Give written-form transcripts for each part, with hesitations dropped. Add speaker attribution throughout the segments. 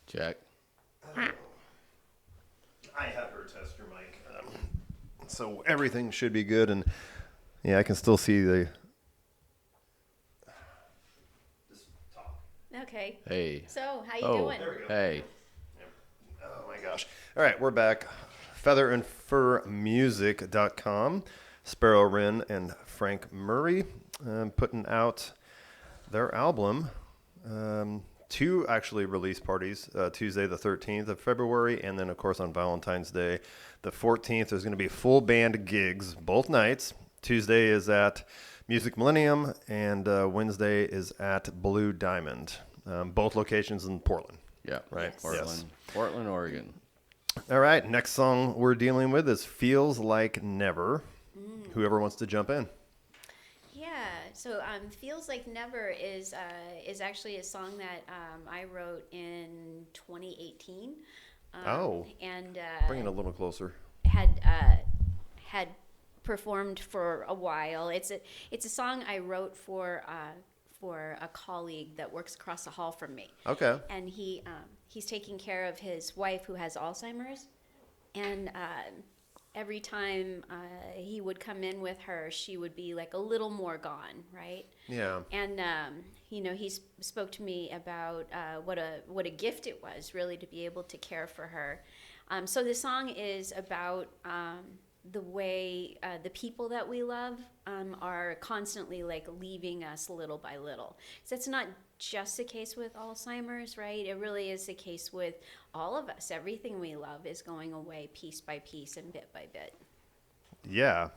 Speaker 1: Check.
Speaker 2: I had her test your mic, so everything should be good. And yeah, I can still see the. Just talk.
Speaker 3: Okay.
Speaker 1: Hey.
Speaker 3: So, how you doing?
Speaker 2: There we go.
Speaker 1: Hey.
Speaker 2: Oh my gosh! All right, we're back. Featherandfurmusic.com. Sparrow Wren and Frank Murray putting out their album. Two actually release parties, Tuesday the 13th of February, and then of course on Valentine's Day the 14th there's going to be full band gigs both nights. Tuesday is at Music Millennium, and Wednesday is at Blue Diamond, both locations in Portland.
Speaker 1: Yeah.
Speaker 2: Right.
Speaker 3: Yes.
Speaker 1: Portland.
Speaker 2: Yes.
Speaker 1: Portland, Oregon.
Speaker 2: All right, next song we're dealing with is Feels Like Never. Whoever wants to jump in.
Speaker 3: Yeah. So, "Feels Like Never" is actually a song that I wrote in 2018. And
Speaker 2: Bring it a little closer.
Speaker 3: had performed for a while. It's a song I wrote for a colleague that works across the hall from me.
Speaker 2: Okay.
Speaker 3: And he's taking care of his wife who has Alzheimer's, and every time he would come in with her, she would be like a little more gone, right?
Speaker 2: Yeah.
Speaker 3: And he spoke to me about what a gift it was really to be able to care for her. So the song is about the way the people that we love are constantly like leaving us little by little. So it's not just the case with Alzheimer's, right? It really is the case with all of us. Everything we love is going away piece by piece and bit by bit.
Speaker 2: Yeah.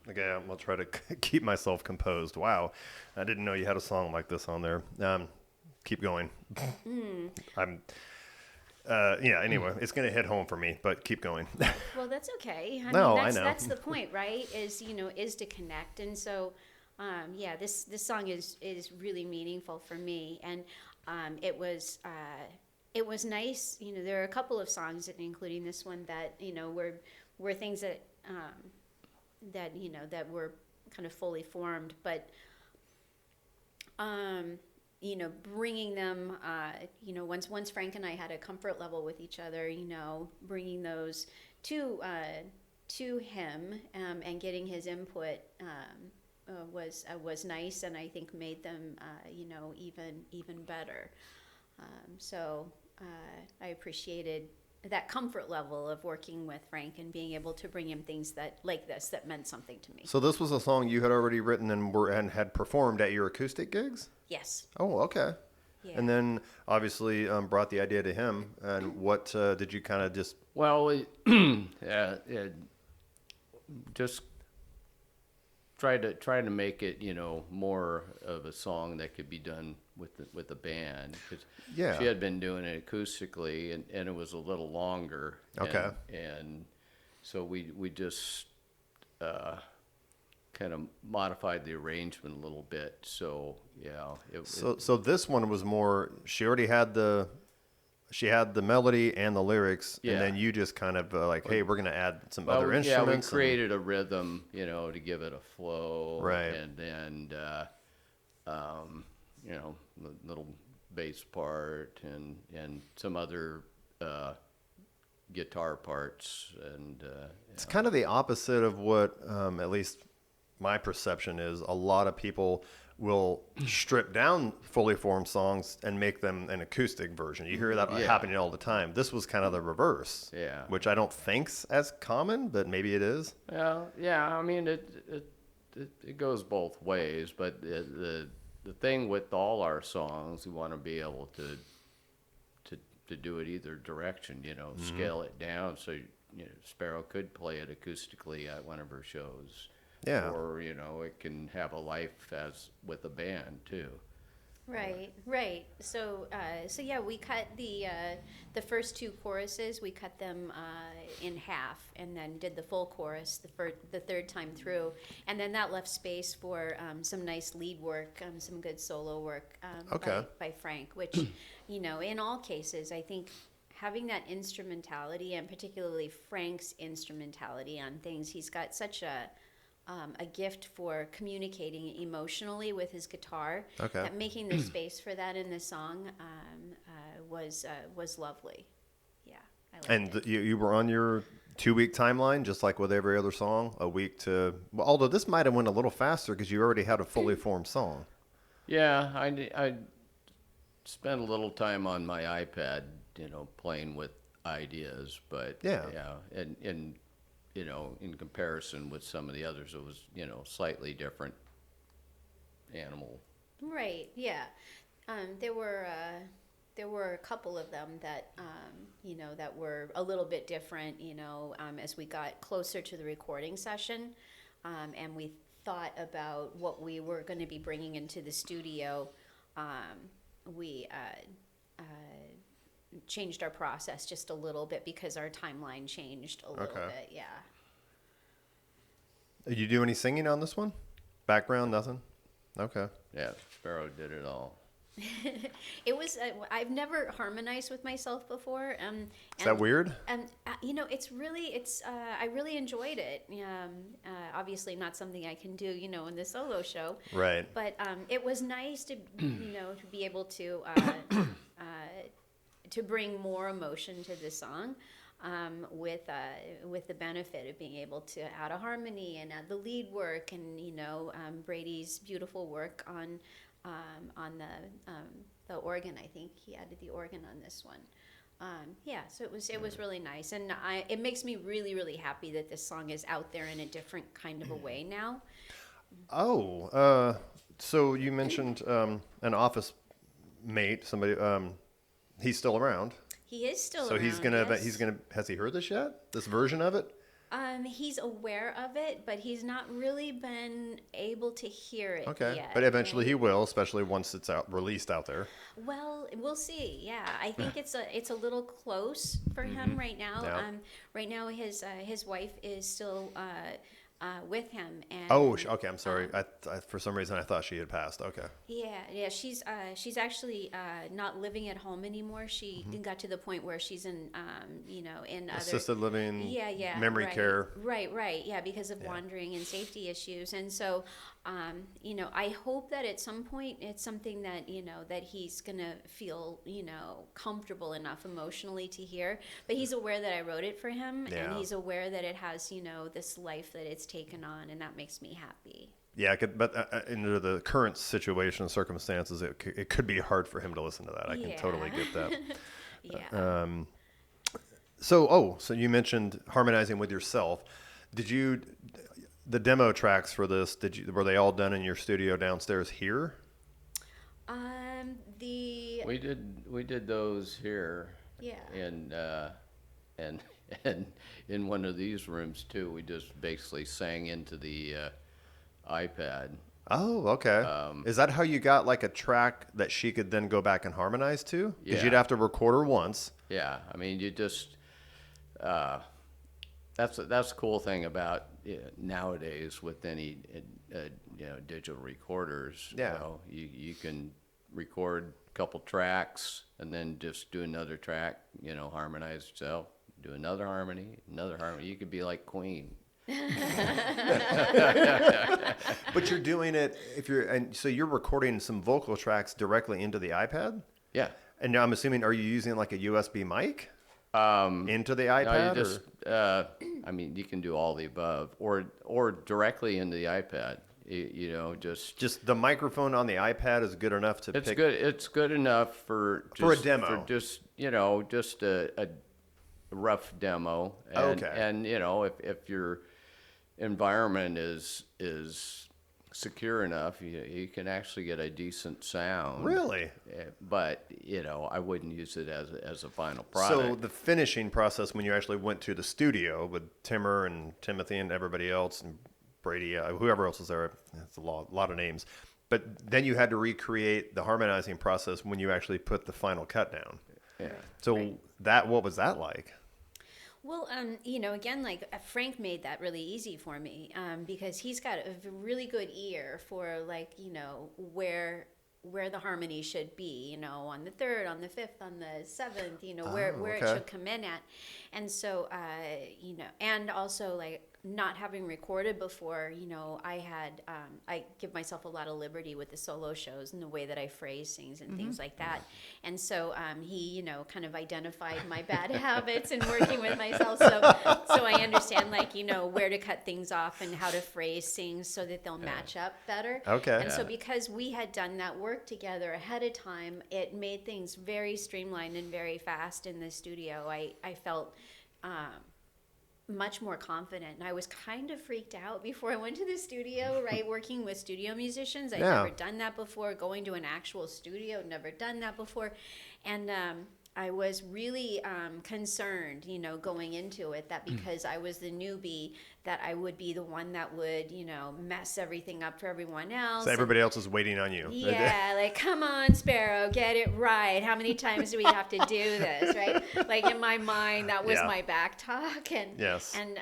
Speaker 2: Okay, I'm going to try to keep myself composed. Wow. I didn't know you had a song like this on there. Keep going. Anyway, it's going to hit home for me, but keep going.
Speaker 3: Well, that's okay. I
Speaker 2: No,
Speaker 3: mean,
Speaker 2: I know.
Speaker 3: that's the point, right? Is to connect. And so, this song is really meaningful for me. And it was nice. There are a couple of songs, including this one, that were things that that were kind of fully formed, but bringing them, once Frank and I had a comfort level with each other, bringing those to him and getting his input was nice, and I think made them even better. So I appreciated that comfort level of working with Frank and being able to bring him things that meant something to me.
Speaker 2: So this was a song you had already written and had performed at your acoustic gigs?
Speaker 3: Yes.
Speaker 2: Oh, okay.
Speaker 3: Yeah.
Speaker 2: And then obviously brought the idea to him. And what did you kind of just...
Speaker 1: Well, just try to make it, more of a song that could be done with the band. 'Cause
Speaker 2: Yeah.
Speaker 1: she had been doing it acoustically, and it was a little longer.
Speaker 2: Okay.
Speaker 1: And so we just kind of modified the arrangement a little bit. So yeah.
Speaker 2: So this one was more, she already had the melody and the lyrics,
Speaker 1: Yeah.
Speaker 2: and then you just kind of hey, we're going to add some other instruments.
Speaker 1: Yeah, we created a rhythm, to give it a flow.
Speaker 2: Right.
Speaker 1: And then, the little bass part and some other guitar parts. And
Speaker 2: It's kind of the opposite of what, at least my perception is. A lot of people will strip down fully formed songs and make them an acoustic version. You hear that happening all the time. This was kind of the reverse.
Speaker 1: Yeah.
Speaker 2: Which I don't think's as common, but maybe it is.
Speaker 1: Yeah. I mean, it goes both ways, but the thing with all our songs, we want to be able to do it either direction. Scale it down so Sparrow could play it acoustically at one of her shows.
Speaker 2: Yeah.
Speaker 1: Or, it can have a life as with a band too.
Speaker 3: Right. So yeah, we cut the first two choruses. We cut them in half, and then did the full chorus the third time through, and then that left space for some nice lead work, some good solo work by Frank. Which, in all cases, I think having that instrumentality, and particularly Frank's instrumentality on things, he's got such a gift for communicating emotionally with his guitar.
Speaker 2: Okay.
Speaker 3: That making the space for that in the song was lovely. Yeah, I liked
Speaker 2: And
Speaker 3: it.
Speaker 2: you were on your 2-week timeline, just like with every other song, a week to. Well, although this might have went a little faster because you already had a fully formed song.
Speaker 1: Yeah, I spent a little time on my iPad, playing with ideas, but
Speaker 2: Yeah.
Speaker 1: yeah, and in comparison with some of the others, it was, slightly different animal.
Speaker 3: Right. Yeah. There were a couple of them that that were a little bit different. As we got closer to the recording session, and we thought about what we were going to be bringing into the studio. We changed our process just a little bit because our timeline changed a little
Speaker 2: Okay.
Speaker 3: bit. Yeah.
Speaker 2: Did you do any singing on this one? Background, nothing? Okay.
Speaker 1: Yeah, Sparrow did it all.
Speaker 3: It was. I've never harmonized with myself before.
Speaker 2: Is that weird?
Speaker 3: It's really. It's. I really enjoyed it. Obviously, not something I can do. In the solo show.
Speaker 2: Right.
Speaker 3: But it was nice to, to be able to bring more emotion to the song. With the benefit of being able to add a harmony and add the lead work and Brady's beautiful work on the organ. I think he added the organ on this one. So it was really nice, and it makes me really, really happy that this song is out there in a different kind of a way now.
Speaker 2: Oh, so you mentioned an office mate, somebody. He's still around.
Speaker 3: He is still
Speaker 2: So
Speaker 3: around.
Speaker 2: he's gonna. Has he heard this yet? This version of it?
Speaker 3: He's aware of it, but he's not really been able to hear it
Speaker 2: Okay,
Speaker 3: yet.
Speaker 2: but eventually he will, especially once it's released out there.
Speaker 3: Well, we'll see. Yeah, I think it's a little close for him right now.
Speaker 2: Yeah.
Speaker 3: Right now his wife is still with him, and
Speaker 2: Okay. I'm sorry. I for some reason I thought she had passed. Okay.
Speaker 3: yeah. She's actually not living at home anymore. She got to the point where she's in in other
Speaker 2: Assisted living.
Speaker 3: yeah,
Speaker 2: Memory
Speaker 3: right,
Speaker 2: care.
Speaker 3: right, yeah, because of wandering and safety issues. And so I hope that at some point it's something that that he's gonna feel comfortable enough emotionally to hear. But he's aware that I wrote it for him,
Speaker 2: Yeah.
Speaker 3: and he's aware that it has this life that it's taken on, and that makes me happy.
Speaker 2: Yeah, but into the current situation and circumstances, it could be hard for him to listen to that. I can totally get that.
Speaker 3: Yeah.
Speaker 2: So you mentioned harmonizing with yourself. The demo tracks for this, were they all done in your studio downstairs here?
Speaker 1: We did those here.
Speaker 3: Yeah.
Speaker 1: And in one of these rooms too. We just basically sang into the iPad.
Speaker 2: Oh, okay. Is that how you got like a track that she could then go back and harmonize to? Because you'd
Speaker 1: Yeah.
Speaker 2: have to record her once.
Speaker 1: Yeah, I mean, you just that's the cool thing about nowadays with any digital recorders.
Speaker 2: Yeah.
Speaker 1: You can record a couple tracks and then just do another track. Harmonize yourself, do another harmony. You could be like Queen.
Speaker 2: But you're doing it so you're recording some vocal tracks directly into the iPad?
Speaker 1: Yeah.
Speaker 2: And now I'm assuming, are you using like a USB mic into the
Speaker 1: No,
Speaker 2: iPad?
Speaker 1: you just, I mean, you can do all the above, or directly into the iPad.
Speaker 2: Just the microphone on the iPad is good enough to
Speaker 1: It's
Speaker 2: pick.
Speaker 1: good. It's good enough for
Speaker 2: For a demo.
Speaker 1: For just a rough demo. And,
Speaker 2: Okay.
Speaker 1: And if your environment is secure enough, you can actually get a decent sound.
Speaker 2: Really?
Speaker 1: But I wouldn't use it as a final
Speaker 2: So
Speaker 1: product.
Speaker 2: the finishing process when you actually went to the studio with Timmer and Timothy and everybody else and Brady, whoever else was there, it's a lot of names. But then you had to recreate the harmonizing process when you actually put the final cut down.
Speaker 1: Yeah.
Speaker 2: So
Speaker 3: Right.
Speaker 2: what was that like?
Speaker 3: Well, again, like Frank made that really easy for me because he's got a really good ear for where the harmony should be, on the 3rd, on the 5th, on the 7th, where it
Speaker 2: okay.
Speaker 3: should come in at. And so, and also like not having recorded before, I give myself a lot of liberty with the solo shows and the way that I phrase things and things like that. And so he, kind of identified my bad habits in working with myself. So I understand, where to cut things off and how to phrase things so that they'll match up better.
Speaker 2: Okay.
Speaker 3: And so because we had done that work together ahead of time, it made things very streamlined and very fast in the studio. I felt much more confident, and I was kind of freaked out before I went to the studio, right? Working with studio musicians, I'd never done that before. Going to an actual studio, never done that before, and I was really concerned, going into it, that because I was the newbie, that I would be the one that would, mess everything up for everyone else.
Speaker 2: So everybody else is waiting on you.
Speaker 3: Yeah, like, come on, Sparrow, get it right. How many times do we have to do this, right? Like, in my mind, that was my back talk. And,
Speaker 2: yes.
Speaker 3: And,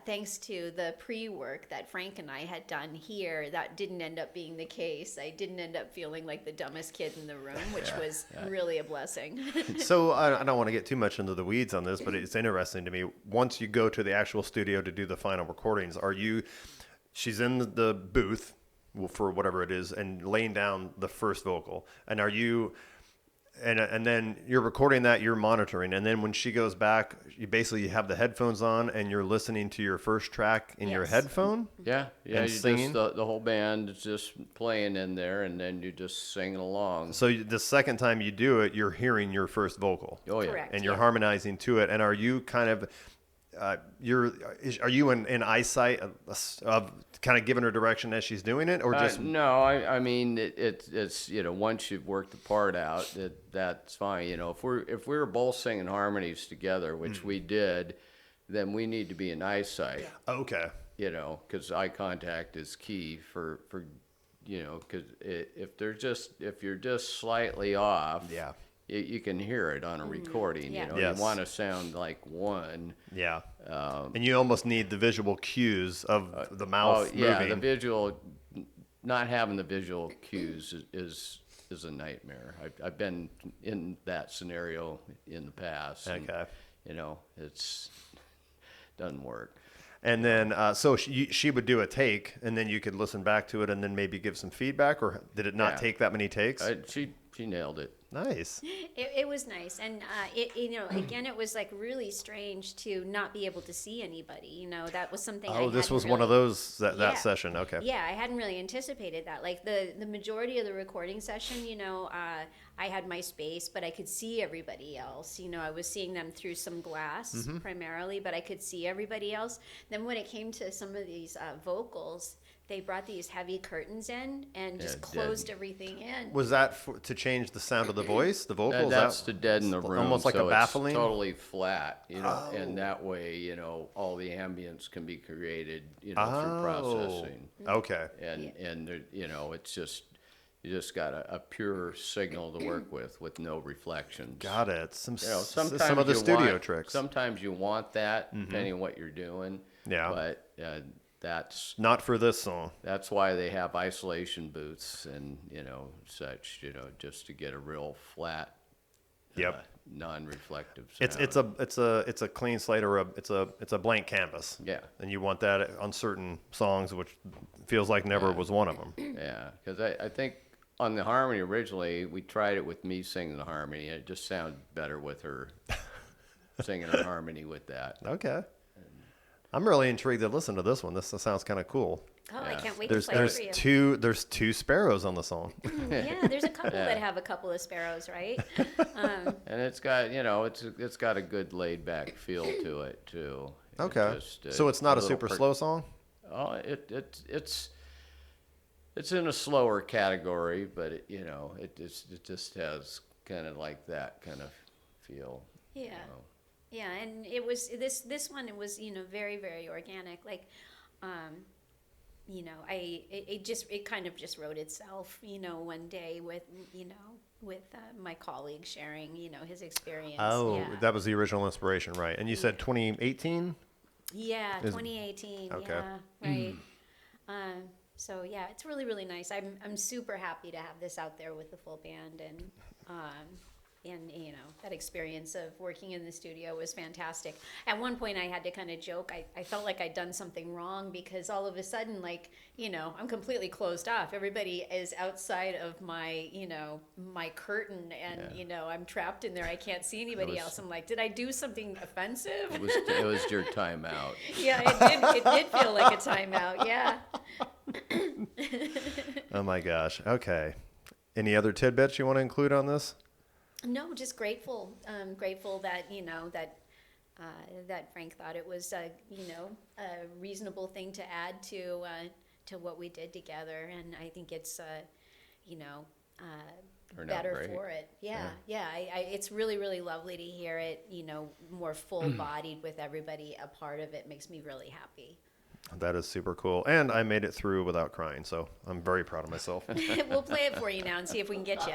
Speaker 3: thanks to the pre-work that Frank and I had done here, that didn't end up being the case. I didn't end up feeling like the dumbest kid in the room, which was really a blessing.
Speaker 2: So I don't want to get too much into the weeds on this, but it's interesting to me. Once you go to the actual studio to do the final recordings, she's in the booth for whatever it is and laying down the first vocal, and and then you're recording that, you're monitoring, and then when she goes back, you basically have the headphones on and you're listening to your first track in your headphone.
Speaker 1: Yeah,
Speaker 2: and
Speaker 1: you
Speaker 2: singing.
Speaker 1: just the whole band is just playing in there, and then you just singing along.
Speaker 2: So the second time you do it, you're hearing your first vocal.
Speaker 1: Oh yeah,
Speaker 3: Correct.
Speaker 2: And you're harmonizing to it. And are you kind of are you in eyesight of kind of giving her direction as she's doing it, or just
Speaker 1: no? I mean it's once you've worked the part out, that's fine. If we were both singing harmonies together, which we did, then we need to be in eyesight.
Speaker 2: okay?
Speaker 1: Because eye contact is key for because if you're just slightly off,
Speaker 2: Yeah.
Speaker 1: You can hear it on a recording.
Speaker 3: Yeah.
Speaker 2: Yes.
Speaker 1: You want to sound like one.
Speaker 2: Yeah. And you almost need the visual cues of the mouth moving.
Speaker 1: Yeah, the visual, not having the visual cues is a nightmare. I've been in that scenario in the past.
Speaker 2: Okay.
Speaker 1: And, it's doesn't work.
Speaker 2: And then, so she would do a take, and then you could listen back to it, and then maybe give some feedback, or did it not take that many takes?
Speaker 1: She nailed it.
Speaker 2: Nice.
Speaker 3: It was nice, and again, it was like really strange to not be able to see anybody. That was something.
Speaker 2: Oh, this was one of those that session. Okay.
Speaker 3: Yeah, I hadn't really anticipated that. Like the majority of the recording session, I had my space, but I could see everybody else. I was seeing them through some glass primarily, but I could see everybody else. Then when it came to some of these vocals, they brought these heavy curtains in and just closed everything in.
Speaker 2: Was that to change the sound of the voice, the vocals?
Speaker 1: That's to deaden the room.
Speaker 2: Almost like
Speaker 1: so
Speaker 2: a baffling?
Speaker 1: It's totally flat, and that way, all the ambience can be created, through processing.
Speaker 2: Okay.
Speaker 1: And there, it's just, you just got a pure signal to work with no reflections.
Speaker 2: Got it. Some
Speaker 1: Sometimes
Speaker 2: of the
Speaker 1: you
Speaker 2: studio
Speaker 1: want,
Speaker 2: tricks.
Speaker 1: Sometimes you want that, depending on what you're doing.
Speaker 2: Yeah.
Speaker 1: But that's
Speaker 2: not for this song.
Speaker 1: That's why they have isolation booths and such, just to get a real flat, non-reflective sound.
Speaker 2: It's a clean slate, or it's a blank canvas.
Speaker 1: Yeah.
Speaker 2: And you want that on certain songs, which feels like Never was one of them.
Speaker 1: Yeah, because I think on the harmony originally, we tried it with me singing the harmony, and it just sounded better with her singing a harmony with that.
Speaker 2: Okay. I'm really intrigued to listen to this one. This sounds kind of cool.
Speaker 3: Oh, I can't wait
Speaker 2: There's
Speaker 3: to play it for you.
Speaker 2: there's two sparrows on the song.
Speaker 3: Yeah, there's a couple that have a couple of sparrows, right?
Speaker 1: And it's got it's got a good laid back feel to it too.
Speaker 2: Okay. So it's not a super slow song?
Speaker 1: Oh, it's in a slower category, but it just has kind of like that kind of feel.
Speaker 3: Yeah. Yeah, and it was this one. It was very, very organic. Like, it kind of just wrote itself. One day with my colleague sharing his experience.
Speaker 2: Oh,
Speaker 3: yeah.
Speaker 2: That was the original inspiration, right? And you said 2018.
Speaker 3: Yeah, 2018.
Speaker 2: Okay.
Speaker 3: Yeah, right. So yeah, it's really, really nice. I'm super happy to have this out there with the full band, and and you know, that experience of working in the studio was fantastic. At one point I had to kind of joke, I felt like I'd done something wrong, because all of a sudden, like, you know, I'm completely closed off. Everybody is outside of my, you know, my curtain, and
Speaker 1: Yeah.
Speaker 3: you know, I'm trapped in there. I can't see anybody
Speaker 1: was-
Speaker 3: else. I'm like, did I do something offensive?
Speaker 1: It was your timeout.
Speaker 3: Yeah, it did feel like a timeout. Yeah.
Speaker 2: Oh my gosh. Okay. Any other tidbits you want to include on this?
Speaker 3: No, just grateful. Grateful that, you know, that Frank thought it was a, you know, a reasonable thing to add to what we did together, and I think it's you know,
Speaker 1: Turned out
Speaker 3: better
Speaker 1: great.
Speaker 3: for it. Yeah. It's really, really lovely to hear it, you know, more full-bodied with everybody a part of it. Makes me really happy.
Speaker 2: That is super cool. And I made it through without crying, so I'm very proud of myself.
Speaker 3: We'll play it for you now and see if we can get you.